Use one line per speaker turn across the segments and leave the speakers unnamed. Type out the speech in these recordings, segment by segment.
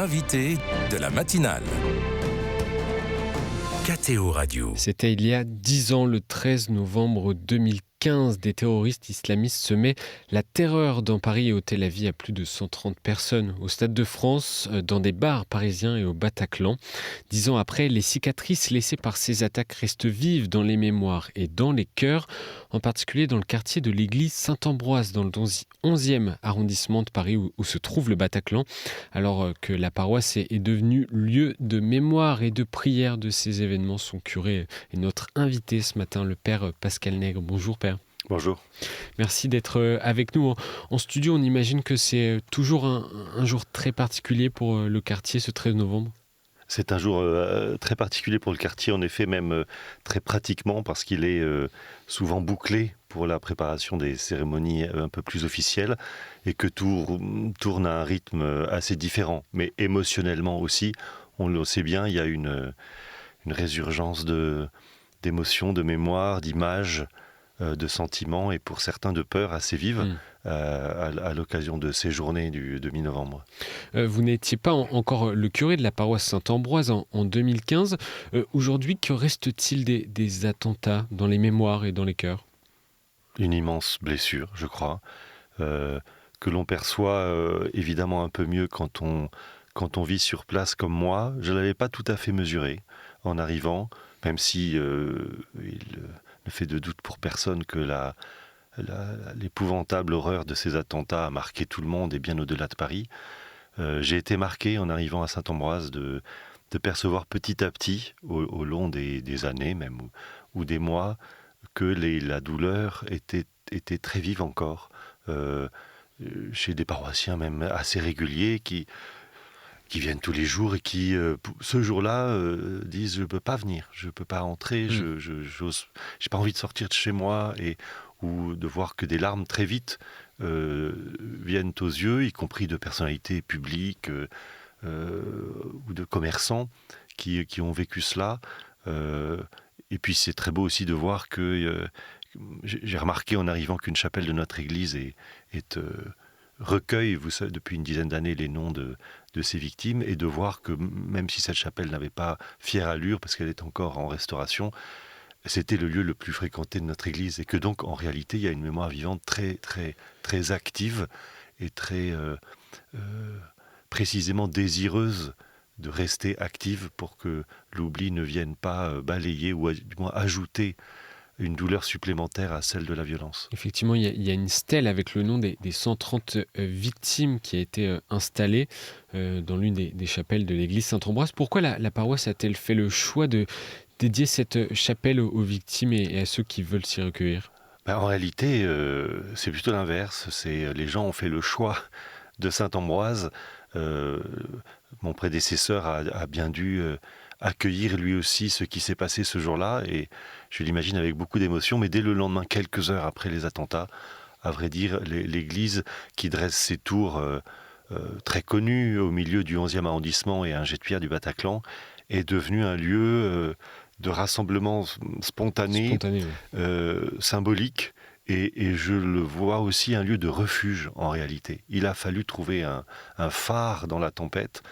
l'invité de la matinale. KTO Radio.
C'était il y a 10 ans, le 13 novembre 2015. Des terroristes islamistes semaient la terreur dans Paris et ôtaient la vie à plus de 130 personnes au Stade de France, dans des bars parisiens et au Bataclan. 10 ans après, les cicatrices laissées par ces attaques restent vives dans les mémoires et dans les cœurs, en particulier dans le quartier de l'église Saint-Ambroise, dans le 11e arrondissement de Paris où se trouve le Bataclan, alors que la paroisse est devenue lieu de mémoire et de prière de ces événements. Son curé est notre invité ce matin, le père Pascal Nègre. Bonjour père.
Bonjour.
Merci d'être avec nous en studio. On imagine que c'est toujours un jour très particulier pour le quartier, ce 13 novembre.
C'est un jour très particulier pour le quartier, en effet, même très pratiquement, parce qu'il est souvent bouclé pour la préparation des cérémonies un peu plus officielles, et que tout tourne à un rythme assez différent, mais émotionnellement aussi. On le sait bien, il y a une résurgence d'émotions, de mémoires, d'images, de sentiments et pour certains de peur assez vive à l'occasion de ces journées de mi-novembre.
Vous n'étiez pas encore le curé de la paroisse Saint-Ambroise en 2015. Aujourd'hui, que reste-t-il des attentats dans les mémoires et dans les cœurs ?
Une immense blessure, je crois, que l'on perçoit évidemment un peu mieux quand on vit sur place comme moi. Je ne l'avais pas tout à fait mesuré en arrivant, même si il ne fait de doute pour personne que l'épouvantable horreur de ces attentats a marqué tout le monde et bien au-delà de Paris. J'ai été marqué en arrivant à Saint-Ambroise de percevoir petit à petit, au long des années même, ou des mois, que la douleur était très vive encore, chez des paroissiens même assez réguliers qui viennent tous les jours et qui, ce jour-là, disent « je ne peux pas venir, je ne peux pas rentrer, j'ai pas envie de sortir de chez moi » ou de voir que des larmes très vite viennent aux yeux, y compris de personnalités publiques ou de commerçants qui ont vécu cela. Et puis c'est très beau aussi de voir que j'ai remarqué en arrivant qu'une chapelle de notre église recueille, vous savez, depuis une dizaine d'années les noms de ces victimes, et de voir que même si cette chapelle n'avait pas fière allure parce qu'elle est encore en restauration, c'était le lieu le plus fréquenté de notre église, et que donc en réalité il y a une mémoire vivante très très très active et très précisément désireuse de rester active pour que l'oubli ne vienne pas balayer ou du moins ajouter une douleur supplémentaire à celle de la violence.
Effectivement, il y a une stèle avec le nom des 130 victimes qui a été installée dans l'une des chapelles de l'église Saint-Ambroise. Pourquoi la paroisse a-t-elle fait le choix de dédier cette chapelle aux victimes et à ceux qui veulent s'y recueillir ?
En réalité, c'est plutôt l'inverse. Les gens ont fait le choix de Saint-Ambroise. Mon prédécesseur a bien dû accueillir lui aussi ce qui s'est passé ce jour-là, et je l'imagine avec beaucoup d'émotion, mais dès le lendemain, quelques heures après les attentats, à vrai dire, l'église qui dresse ses tours très connues au milieu du 11e arrondissement et un jet de pierre du Bataclan est devenue un lieu de rassemblement spontané.
Oui.
Symbolique. Et je le vois aussi un lieu de refuge en réalité. Il a fallu trouver un phare dans la tempête,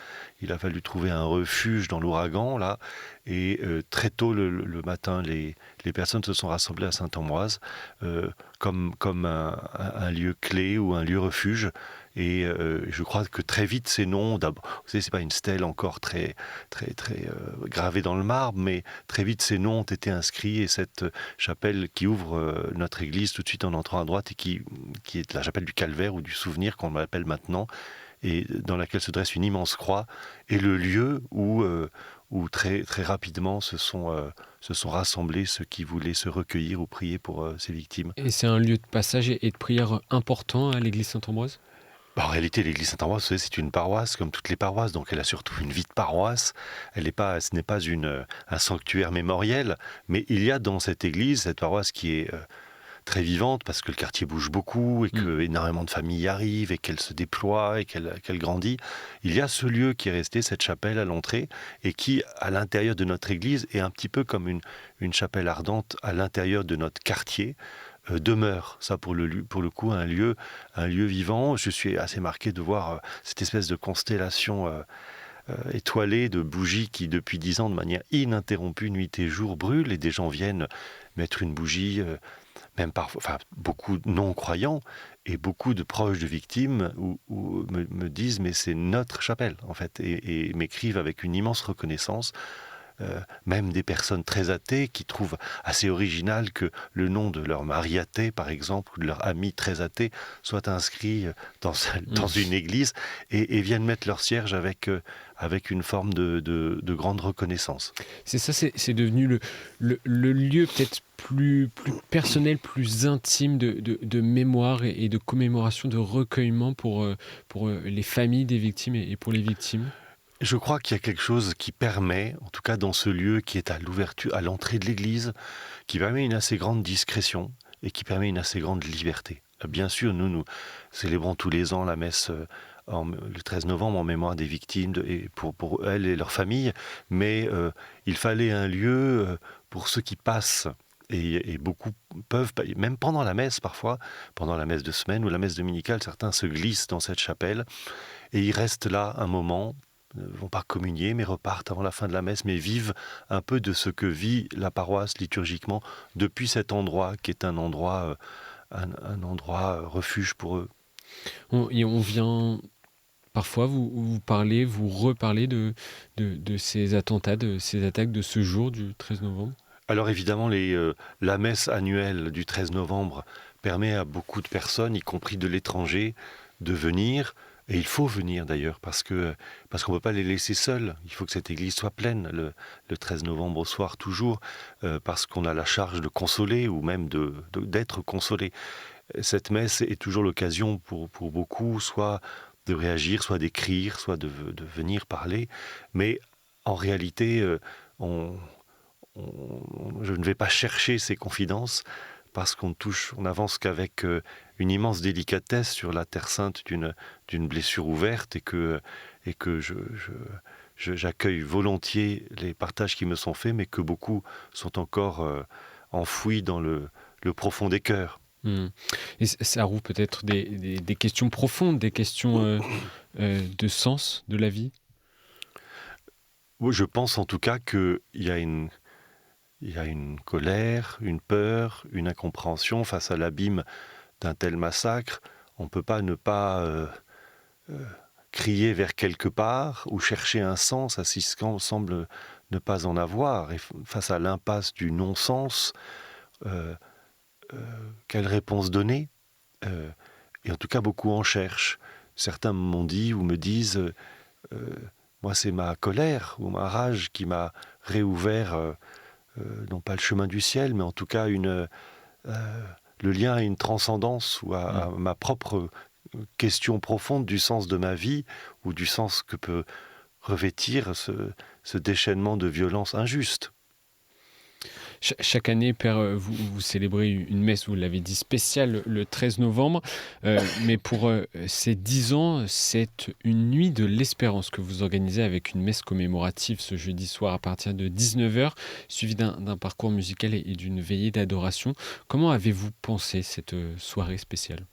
il a fallu trouver un refuge dans l'ouragan, là. Et très tôt le matin, les personnes se sont rassemblées à Saint-Ambroise comme un lieu clé ou un lieu refuge. Et je crois que très vite ces noms, d'abord, vous savez, c'est pas une stèle encore très très très gravée dans le marbre, mais très vite ces noms ont été inscrits, et cette chapelle qui ouvre notre église tout de suite en entrant à droite, et qui est la chapelle du Calvaire ou du Souvenir qu'on l'appelle maintenant, et dans laquelle se dresse une immense croix, est le lieu où très très rapidement se sont rassemblés ceux qui voulaient se recueillir ou prier pour ces victimes.
Et c'est un lieu de passage et de prière important à l'église Saint-Ambroise ?
En réalité, l'église Saint-Ambroise, vous savez, c'est une paroisse comme toutes les paroisses, donc elle a surtout une vie de paroisse. Ce n'est pas un sanctuaire mémoriel, mais il y a dans cette église, cette paroisse qui est très vivante, parce que le quartier bouge beaucoup, et que énormément de familles y arrivent, et qu'elle se déploie, et qu'elle grandit. Il y a ce lieu qui est resté, cette chapelle à l'entrée, et qui, à l'intérieur de notre église, est un petit peu comme une chapelle ardente à l'intérieur de notre quartier, demeure. Ça, pour le coup, un lieu vivant. Je suis assez marqué de voir cette espèce de constellation étoilée de bougies qui, depuis 10 ans, de manière ininterrompue, nuit et jour, brûlent. Et des gens viennent mettre une bougie, même parfois, enfin, beaucoup de non-croyants et beaucoup de proches de victimes me disent mais c'est notre chapelle, en fait, et m'écrivent avec une immense reconnaissance. Même des personnes très athées qui trouvent assez original que le nom de leur mari athée, par exemple, ou de leur ami très athée, soit inscrit dans une église et viennent mettre leur cierge avec une forme de grande reconnaissance.
C'est ça, c'est devenu le lieu peut-être plus personnel, plus intime de mémoire et de commémoration, de recueillement pour les familles des victimes et pour les victimes.
Je crois qu'il y a quelque chose qui permet, en tout cas dans ce lieu qui est à l'ouverture, à l'entrée de l'église, qui permet une assez grande discrétion et qui permet une assez grande liberté. Bien sûr, nous célébrons tous les ans la messe le 13 novembre en mémoire des victimes et pour elles et leurs familles, mais il fallait un lieu pour ceux qui passent. Et beaucoup peuvent, même pendant la messe parfois, pendant la messe de semaine ou la messe dominicale, certains se glissent dans cette chapelle et ils restent là un moment, ne vont pas communier, mais repartent avant la fin de la messe, mais vivent un peu de ce que vit la paroisse liturgiquement depuis cet endroit qui est un endroit refuge pour eux.
Et on vient parfois vous parler, vous reparler de ces attentats, de ces attaques de ce jour du 13 novembre.
Alors évidemment, la messe annuelle du 13 novembre permet à beaucoup de personnes, y compris de l'étranger, de venir. Et il faut venir d'ailleurs, parce qu'on ne peut pas les laisser seuls. Il faut que cette église soit pleine le 13 novembre au soir toujours, parce qu'on a la charge de consoler ou même d'être consolé. Cette messe est toujours l'occasion pour beaucoup, soit de réagir, soit d'écrire, soit de venir parler. Mais en réalité, je ne vais pas chercher ces confidences, parce qu'on n'avance qu'avec une immense délicatesse sur la terre sainte d'une blessure ouverte et que j'accueille volontiers les partages qui me sont faits, mais que beaucoup sont encore enfouis dans le profond des cœurs.
Et ça rouvre peut-être des questions profondes, des questions de sens de la vie.
Oui, je pense en tout cas qu'il y a une colère, une peur, une incompréhension face à l'abîme d'un tel massacre. On ne peut pas ne pas crier vers quelque part ou chercher un sens à ce qui semble ne pas en avoir. Et face à l'impasse du non-sens, quelle réponse donner ? Et en tout cas, beaucoup en cherchent. Certains m'ont dit ou me disent moi, c'est ma colère ou ma rage qui m'a réouvert non pas le chemin du ciel, mais en tout cas le lien à une transcendance ou à ma propre question profonde du sens de ma vie ou du sens que peut revêtir ce déchaînement de violence injuste.
Chaque année, Père, vous célébrez une messe, vous l'avez dit, spéciale le 13 novembre. Mais pour ces 10 ans, c'est une nuit de l'espérance que vous organisez avec une messe commémorative ce jeudi soir à partir de 19h, suivie d'un parcours musical et d'une veillée d'adoration. Comment avez-vous pensé cette soirée spéciale ?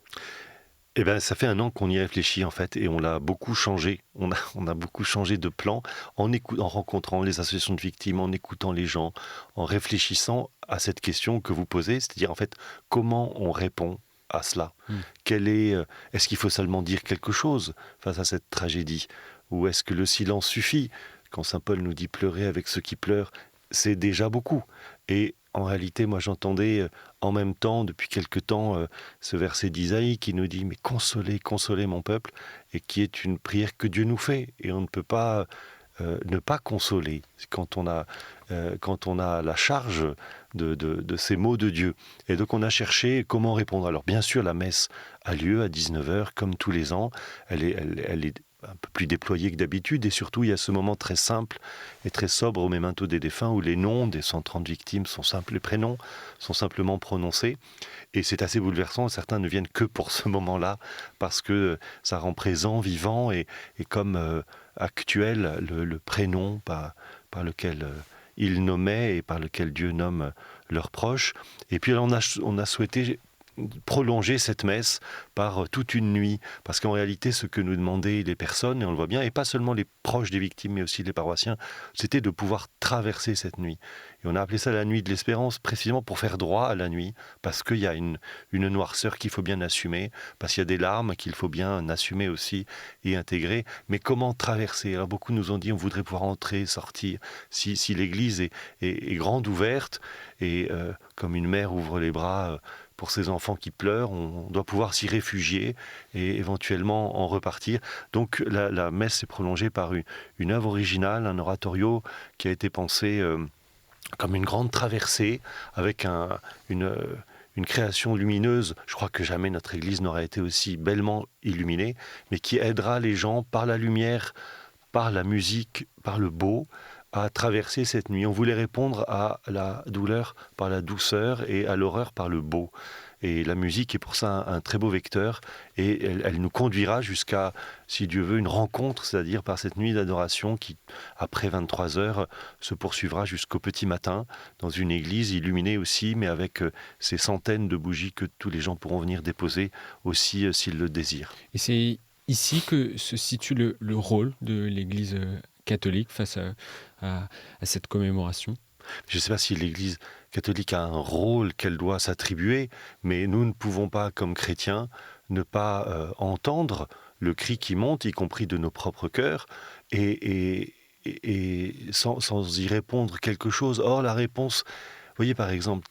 Eh bien, ça fait 1 an qu'on y réfléchit en fait, et on l'a beaucoup changé. On a beaucoup changé de plan en rencontrant les associations de victimes, en écoutant les gens, en réfléchissant à cette question que vous posez, c'est-à-dire en fait comment on répond à cela. Est-ce qu'il faut seulement dire quelque chose face à cette tragédie, ou est-ce que le silence suffit? Quand saint Paul nous dit pleurer avec ceux qui pleurent, c'est déjà beaucoup. Et en réalité, moi j'entendais en même temps, depuis quelque temps, ce verset d'Isaïe qui nous dit « Mais consolez, consolez mon peuple », et qui est une prière que Dieu nous fait. Et on ne peut pas ne pas consoler quand on a la charge de ces mots de Dieu. Et donc on a cherché comment répondre. Alors bien sûr, la messe a lieu à 19h, comme tous les ans. Elle est un peu plus déployée que d'habitude, et surtout il y a ce moment très simple et très sobre au mémento des défunts où les noms des 130 victimes sont simples, les prénoms sont simplement prononcés, et c'est assez bouleversant. Certains ne viennent que pour ce moment-là parce que ça rend présent, vivant et comme actuel le prénom par lequel ils nommaient et par lequel Dieu nomme leurs proches. Et puis on a souhaité prolonger cette messe par toute une nuit, parce qu'en réalité ce que nous demandaient les personnes, et on le voit bien, et pas seulement les proches des victimes mais aussi les paroissiens, c'était de pouvoir traverser cette nuit. Et on a appelé ça la nuit de l'espérance, précisément pour faire droit à la nuit, parce qu'il y a une noirceur qu'il faut bien assumer, parce qu'il y a des larmes qu'il faut bien assumer aussi et intégrer. Mais comment traverser? Alors beaucoup nous ont dit on voudrait pouvoir entrer, sortir, si l'église est grande, ouverte, et comme une mère ouvre les bras pour ses enfants qui pleurent, on doit pouvoir s'y réfugier et éventuellement en repartir. Donc la messe est prolongée par une œuvre originale, un oratorio qui a été pensé comme une grande traversée avec une création lumineuse. Je crois que jamais notre Église n'aura été aussi bellement illuminée, mais qui aidera les gens par la lumière, par la musique, par le beau, à traverser cette nuit. On voulait répondre à la douleur par la douceur et à l'horreur par le beau. Et la musique est pour ça un très beau vecteur, et elle nous conduira jusqu'à, si Dieu veut, une rencontre, c'est-à-dire par cette nuit d'adoration qui, après 23 heures, se poursuivra jusqu'au petit matin, dans une église illuminée aussi, mais avec ces centaines de bougies que tous les gens pourront venir déposer aussi s'ils le désirent.
Et c'est ici que se situe le rôle de l'Église catholique face à cette commémoration.
Je ne sais pas si l'Église catholique a un rôle qu'elle doit s'attribuer, mais nous ne pouvons pas, comme chrétiens, ne pas entendre le cri qui monte, y compris de nos propres cœurs, et sans y répondre quelque chose. Or, la réponse, vous voyez par exemple,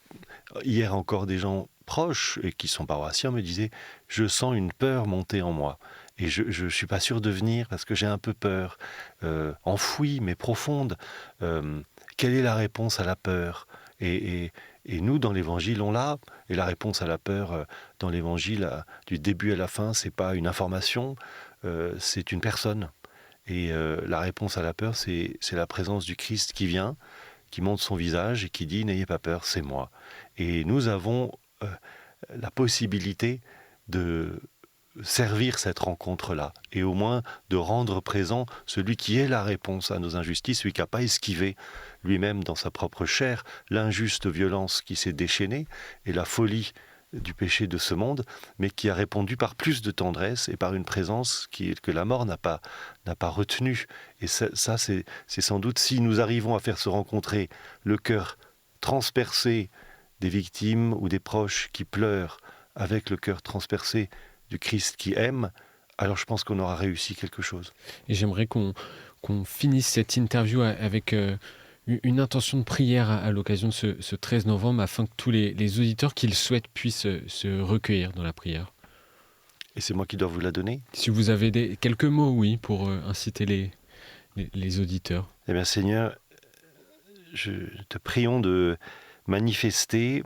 hier encore des gens proches et qui sont paroissiens me disaient « je sens une peur monter en moi ». Et je ne suis pas sûr de venir parce que j'ai un peu peur, enfouie mais profonde. Quelle est la réponse à la peur ? Et nous, dans l'Évangile, on l'a. Et la réponse à la peur, dans l'Évangile, du début à la fin, c'est pas une information, c'est une personne. Et la réponse à la peur, c'est la présence du Christ qui vient, qui montre son visage et qui dit « N'ayez pas peur, c'est moi ». Et nous avons la possibilité de servir cette rencontre-là, et au moins de rendre présent celui qui est la réponse à nos injustices, celui qui n'a pas esquivé lui-même dans sa propre chair l'injuste violence qui s'est déchaînée et la folie du péché de ce monde, mais qui a répondu par plus de tendresse et par une présence que la mort n'a pas retenue. Et ça c'est sans doute, si nous arrivons à faire se rencontrer le cœur transpercé des victimes ou des proches qui pleurent avec le cœur transpercé du Christ qui aime, alors je pense qu'on aura réussi quelque chose.
Et j'aimerais qu'on finisse cette interview avec une intention de prière à l'occasion de ce 13 novembre, afin que tous les auditeurs qui le souhaitent puissent se recueillir dans la prière.
Et c'est moi qui dois vous la donner ?
Si vous avez quelques mots, oui, pour inciter les auditeurs.
Eh bien Seigneur, je te prions de manifester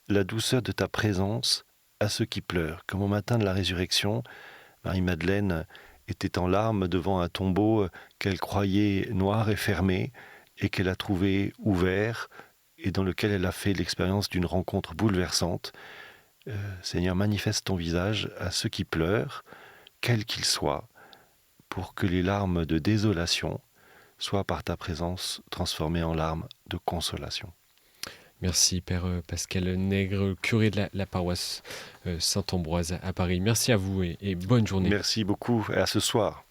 la douceur de ta présence à ceux qui pleurent. Comme au matin de la résurrection, Marie-Madeleine était en larmes devant un tombeau qu'elle croyait noir et fermé, et qu'elle a trouvé ouvert, et dans lequel elle a fait l'expérience d'une rencontre bouleversante. Seigneur, manifeste ton visage à ceux qui pleurent, quels qu'ils soient, pour que les larmes de désolation soient par ta présence transformées en larmes de consolation.
Merci Père Pascal Nègre, curé de la paroisse Saint-Ambroise à Paris. Merci à vous et bonne journée.
Merci beaucoup et à ce soir.